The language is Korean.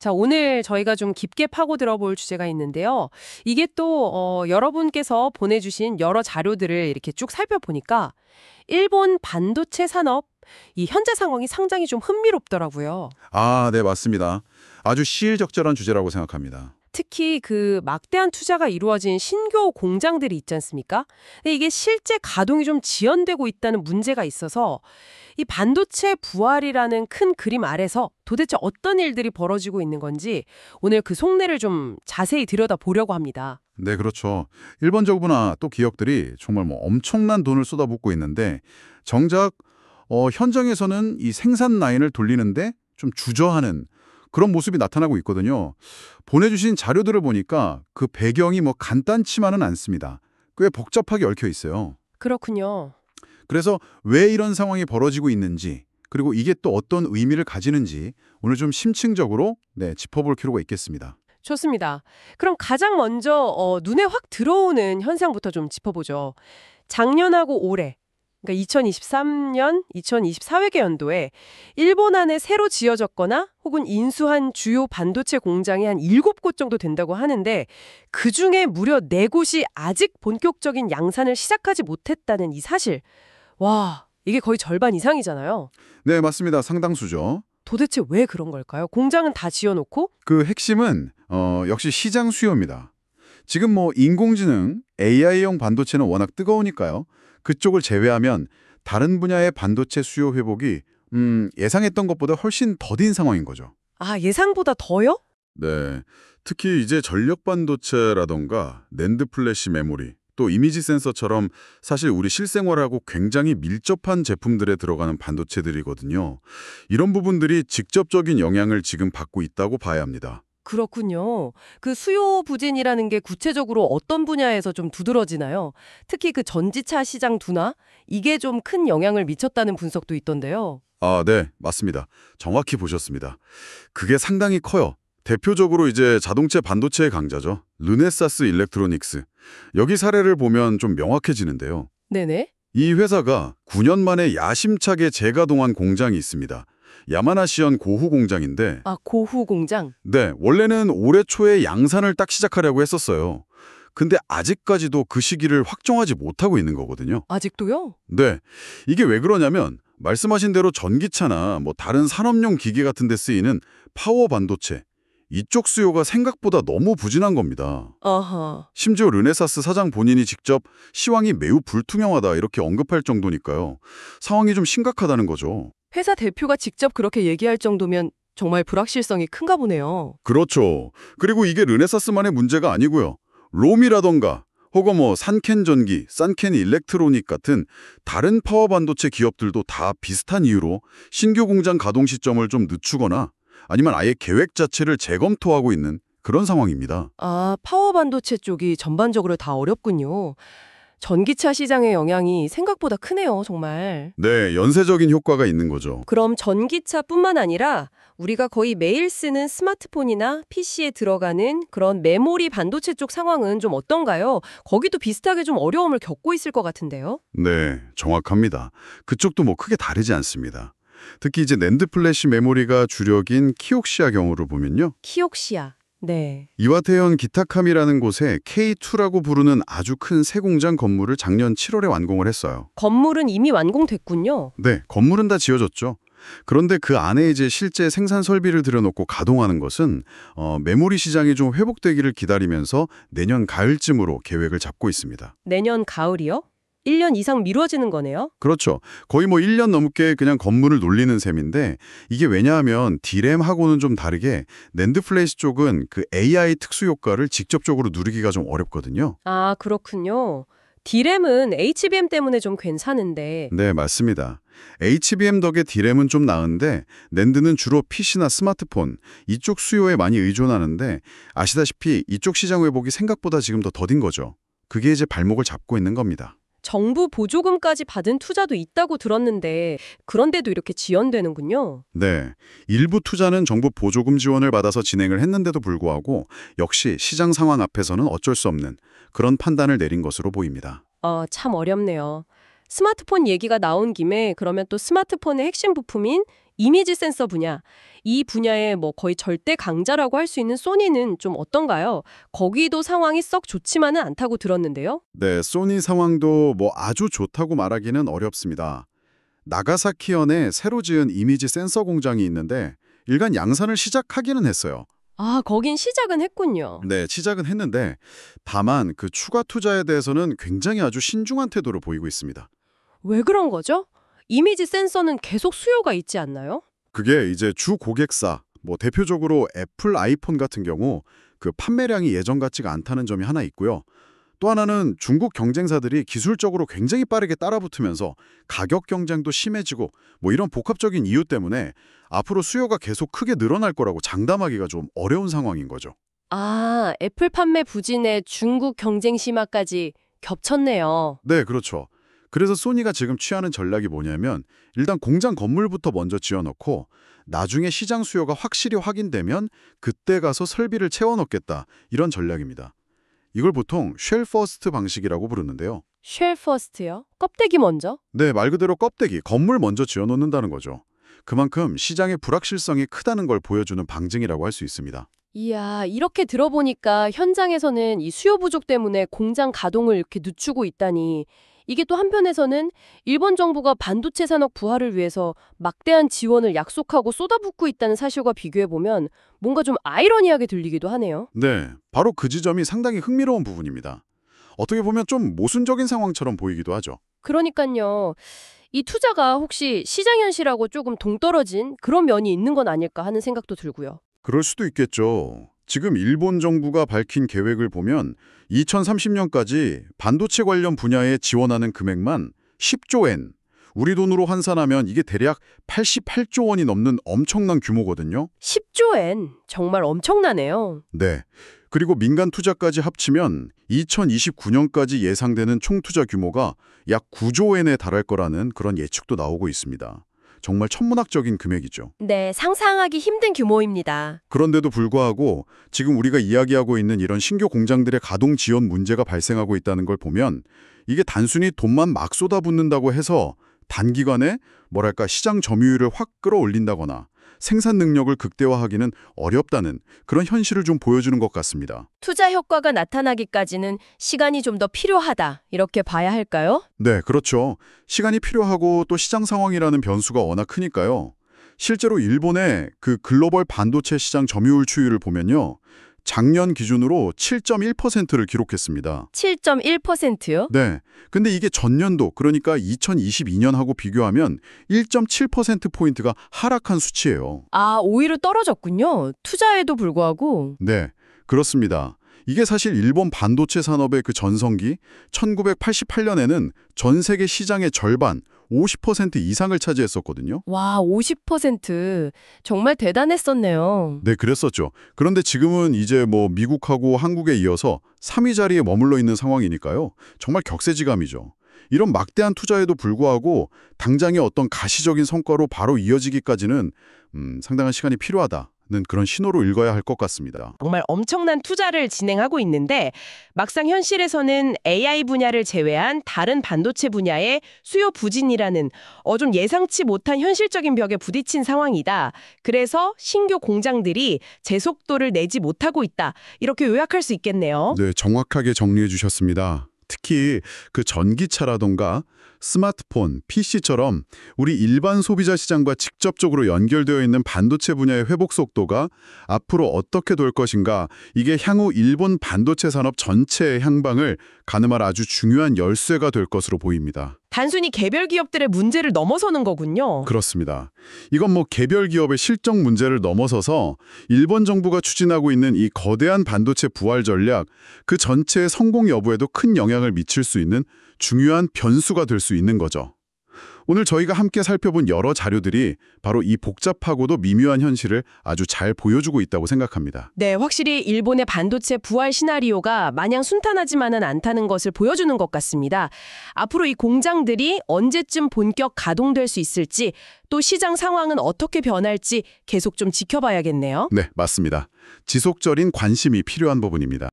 자, 오늘 저희가 좀 깊게 파고 들어볼 주제가 있는데요. 이게 또 여러분께서 보내주신 여러 자료들을 이렇게 쭉 살펴보니까 일본 반도체 산업, 이 현재 상황이 상당히 좀 흥미롭더라고요. 아, 네, 맞습니다. 아주 시의적절한 주제라고 생각합니다. 특히 그 막대한 투자가 이루어진 신규 공장들이 있지 않습니까? 근데 이게 실제 가동이 좀 지연되고 있다는 문제가 있어서 이 반도체 부활이라는 큰 그림 아래서 도대체 어떤 일들이 벌어지고 있는 건지 오늘 그 속내를 좀 자세히 들여다보려고 합니다. 네, 그렇죠. 일본 정부나 또 기업들이 정말 뭐 엄청난 돈을 쏟아붓고 있는데 정작 현장에서는 이 생산 라인을 돌리는데 좀 주저하는 그런 모습이 나타나고 있거든요. 보내주신 자료들을 보니까 그 배경이 뭐 간단치만은 않습니다. 꽤 복잡하게 얽혀 있어요. 그렇군요. 그래서 왜 이런 상황이 벌어지고 있는지, 그리고 이게 또 어떤 의미를 가지는지 오늘 좀 심층적으로 짚어볼 필요가 있겠습니다. 좋습니다. 그럼 가장 먼저 눈에 확 들어오는 현상부터 좀 짚어보죠. 작년하고 올해, 그러니까 2023년, 2024회계 연도에 일본 안에 새로 지어졌거나 혹은 인수한 주요 반도체 공장이 한 7곳 정도 된다고 하는데 그중에 무려 4곳이 아직 본격적인 양산을 시작하지 못했다는 이 사실. 와, 이게 거의 절반 이상이잖아요. 네, 맞습니다. 상당수죠. 도대체 왜 그런 걸까요? 공장은 다 지어놓고? 그 핵심은 역시 시장 수요입니다. 지금 뭐 인공지능, AI용 반도체는 워낙 뜨거우니까요. 그쪽을 제외하면 다른 분야의 반도체 수요 회복이 예상했던 것보다 훨씬 더딘 상황인 거죠. 아, 예상보다 더요? 네, 특히 이제 전력 반도체라던가 낸드 플래시 메모리, 또 이미지 센서처럼 사실 우리 실생활하고 굉장히 밀접한 제품들에 들어가는 반도체들이거든요. 이런 부분들이 직접적인 영향을 지금 받고 있다고 봐야 합니다. 그렇군요. 그 수요 부진이라는 게 구체적으로 어떤 분야에서 좀 두드러지나요? 특히 그 전지차 시장 둔화? 이게 좀 큰 영향을 미쳤다는 분석도 있던데요. 아, 네, 맞습니다. 정확히 보셨습니다. 그게 상당히 커요. 대표적으로 이제 자동차 반도체의 강자죠. 르네사스 일렉트로닉스. 여기 사례를 보면 좀 명확해지는데요. 네네. 이 회사가 9년 만에 야심차게 재가동한 공장이 있습니다. 야마나시현 고후 공장인데 아, 고후 공장. 네, 원래는 올해 초에 양산을 딱 시작하려고 했었어요. 근데 아직까지도 그 시기를 확정하지 못하고 있는 거거든요. 아직도요? 네, 이게 왜 그러냐면 말씀하신 대로 전기차나 뭐 다른 산업용 기계 같은 데 쓰이는 파워 반도체, 이쪽 수요가 생각보다 너무 부진한 겁니다. 아하. 심지어 르네사스 사장 본인이 직접 시황이 매우 불투명하다 이렇게 언급할 정도니까요. 상황이 좀 심각하다는 거죠. 회사 대표가 직접 그렇게 얘기할 정도면 정말 불확실성이 큰가 보네요. 그렇죠. 그리고 이게 르네사스만의 문제가 아니고요. 롬이라던가 혹은 뭐 산켄전기, 산켄 일렉트로닉 같은 다른 파워 반도체 기업들도 다 비슷한 이유로 신규 공장 가동 시점을 좀 늦추거나 아니면 아예 계획 자체를 재검토하고 있는 그런 상황입니다. 아, 파워 반도체 쪽이 전반적으로 다 어렵군요. 전기차 시장의 영향이 생각보다 크네요, 정말. 네, 연쇄적인 효과가 있는 거죠. 그럼 전기차뿐만 아니라 우리가 거의 매일 쓰는 스마트폰이나 PC에 들어가는 그런 메모리 반도체 쪽 상황은 좀 어떤가요? 거기도 비슷하게 좀 어려움을 겪고 있을 것 같은데요. 네, 정확합니다. 그쪽도 뭐 크게 다르지 않습니다. 특히 이제 낸드 플래시 메모리가 주력인 키옥시아 경우를 보면요. 키옥시아. 네. 이와테현 기타캄이라는 곳에 K2라고 부르는 아주 큰 새 공장 건물을 작년 7월에 완공을 했어요. 건물은 이미 완공됐군요. 네, 건물은 다 지어졌죠. 그런데 그 안에 이제 실제 생산 설비를 들여놓고 가동하는 것은 메모리 시장이 좀 회복되기를 기다리면서 내년 가을쯤으로 계획을 잡고 있습니다. 내년 가을이요? 1년 이상 미뤄지는 거네요. 그렇죠. 거의 뭐 1년 넘게 그냥 건물을 놀리는 셈인데 이게 왜냐하면 D램하고는 좀 다르게 낸드 플래시 쪽은 그 AI 특수 효과를 직접적으로 누리기가 좀 어렵거든요. 아, 그렇군요. D램은 HBM 때문에 좀 괜찮은데 네, 맞습니다. HBM 덕에 D램은 좀 나은데 낸드는 주로 PC나 스마트폰 이쪽 수요에 많이 의존하는데 아시다시피 이쪽 시장 회복이 생각보다 지금 더 더딘 거죠. 그게 이제 발목을 잡고 있는 겁니다. 정부 보조금까지 받은 투자도 있다고 들었는데 그런데도 이렇게 지연되는군요. 네, 일부 투자는 정부 보조금 지원을 받아서 진행을 했는데도 불구하고 역시 시장 상황 앞에서는 어쩔 수 없는 그런 판단을 내린 것으로 보입니다. 참 어렵네요. 스마트폰 얘기가 나온 김에 그러면 또 스마트폰의 핵심 부품인 이미지 센서 분야, 이 분야의 뭐 거의 절대 강자라고 할 수 있는 소니는 좀 어떤가요? 거기도 상황이 썩 좋지만은 않다고 들었는데요. 네, 소니 상황도 뭐 아주 좋다고 말하기는 어렵습니다. 나가사키현에 새로 지은 이미지 센서 공장이 있는데 일간 양산을 시작하기는 했어요. 아, 거긴 시작은 했군요. 네, 시작은 했는데 다만 그 추가 투자에 대해서는 굉장히 아주 신중한 태도를 보이고 있습니다. 왜 그런 거죠? 이미지 센서는 계속 수요가 있지 않나요? 그게 이제 주 고객사, 뭐 대표적으로 애플 아이폰 같은 경우 그 판매량이 예전 같지가 않다는 점이 하나 있고요. 또 하나는 중국 경쟁사들이 기술적으로 굉장히 빠르게 따라붙으면서 가격 경쟁도 심해지고 뭐 이런 복합적인 이유 때문에 앞으로 수요가 계속 크게 늘어날 거라고 장담하기가 좀 어려운 상황인 거죠. 아, 애플 판매 부진에 중국 경쟁 심화까지 겹쳤네요. 네, 그렇죠. 그래서 소니가 지금 취하는 전략이 뭐냐면 일단 공장 건물부터 먼저 지어놓고 나중에 시장 수요가 확실히 확인되면 그때 가서 설비를 채워 넣겠다 이런 전략입니다. 이걸 보통 쉘 퍼스트 방식이라고 부르는데요. 쉘 퍼스트요? 껍데기 먼저? 네, 말 그대로 껍데기, 건물 먼저 지어놓는다는 거죠. 그만큼 시장의 불확실성이 크다는 걸 보여주는 방증이라고 할 수 있습니다. 이야, 이렇게 들어보니까 현장에서는 이 수요 부족 때문에 공장 가동을 이렇게 늦추고 있다니. 이게 또 한편에서는 일본 정부가 반도체 산업 부활을 위해서 막대한 지원을 약속하고 쏟아붓고 있다는 사실과 비교해보면 뭔가 좀 아이러니하게 들리기도 하네요. 네, 바로 그 지점이 상당히 흥미로운 부분입니다. 어떻게 보면 좀 모순적인 상황처럼 보이기도 하죠. 그러니까요. 이 투자가 혹시 시장 현실하고 조금 동떨어진 그런 면이 있는 건 아닐까 하는 생각도 들고요. 그럴 수도 있겠죠. 지금 일본 정부가 밝힌 계획을 보면 2030년까지 반도체 관련 분야에 지원하는 금액만 10조 엔, 우리 돈으로 환산하면 이게 대략 88조 원이 넘는 엄청난 규모거든요. 10조엔 정말 엄청나네요. 네. 그리고 민간 투자까지 합치면 2029년까지 예상되는 총 투자 규모가 약 9조 엔에 달할 거라는 그런 예측도 나오고 있습니다. 정말 천문학적인 금액이죠. 네, 상상하기 힘든 규모입니다. 그런데도 불구하고 지금 우리가 이야기하고 있는 이런 신규 공장들의 가동 지연 문제가 발생하고 있다는 걸 보면 이게 단순히 돈만 막 쏟아붓는다고 해서 단기간에 뭐랄까 시장 점유율을 확 끌어올린다거나 생산 능력을 극대화하기는 어렵다는 그런 현실을 좀 보여주는 것 같습니다. 투자 효과가 나타나기까지는 시간이 좀 더 필요하다. 이렇게 봐야 할까요? 네, 그렇죠. 시간이 필요하고 또 시장 상황이라는 변수가 워낙 크니까요. 실제로 일본의 그 글로벌 반도체 시장 점유율 추이를 보면요. 작년 기준으로 7.1%를 기록했습니다. 7.1%요? 네. 근데 이게 전년도, 그러니까 2022년하고 비교하면 1.7%포인트가 하락한 수치예요. 아, 오히려 떨어졌군요. 투자에도 불구하고. 네, 그렇습니다. 이게 사실 일본 반도체 산업의 그 전성기 1988년에는 전 세계 시장의 절반, 50% 이상을 차지했었거든요. 와, 50%. 정말 대단했었네요. 네, 그랬었죠. 그런데 지금은 이제 뭐 미국하고 한국에 이어서 3위 자리에 머물러 있는 상황이니까요. 정말 격세지감이죠. 이런 막대한 투자에도 불구하고 당장의 어떤 가시적인 성과로 바로 이어지기까지는 상당한 시간이 필요하다는 그런 신호로 읽어야 할 것 같습니다. 정말 엄청난 투자를 진행하고 있는데 막상 현실에서는 AI 분야를 제외한 다른 반도체 분야의 수요 부진이라는 좀 예상치 못한 현실적인 벽에 부딪힌 상황이다. 그래서 신규 공장들이 제속도를 내지 못하고 있다. 이렇게 요약할 수 있겠네요. 네, 정확하게 정리해 주셨습니다. 특히 그 전기차라던가 스마트폰, PC처럼 우리 일반 소비자 시장과 직접적으로 연결되어 있는 반도체 분야의 회복 속도가 앞으로 어떻게 될 것인가, 이게 향후 일본 반도체 산업 전체의 향방을 가늠할 아주 중요한 열쇠가 될 것으로 보입니다. 단순히 개별 기업들의 문제를 넘어서는 거군요. 그렇습니다. 이건 뭐 개별 기업의 실적 문제를 넘어서서 일본 정부가 추진하고 있는 이 거대한 반도체 부활 전략, 그 전체의 성공 여부에도 큰 영향을 미칠 수 있는 중요한 변수가 될 수 있는 거죠. 오늘 저희가 함께 살펴본 여러 자료들이 바로 이 복잡하고도 미묘한 현실을 아주 잘 보여주고 있다고 생각합니다. 네, 확실히 일본의 반도체 부활 시나리오가 마냥 순탄하지만은 않다는 것을 보여주는 것 같습니다. 앞으로 이 공장들이 언제쯤 본격 가동될 수 있을지, 또 시장 상황은 어떻게 변할지 계속 좀 지켜봐야겠네요. 네, 맞습니다. 지속적인 관심이 필요한 부분입니다.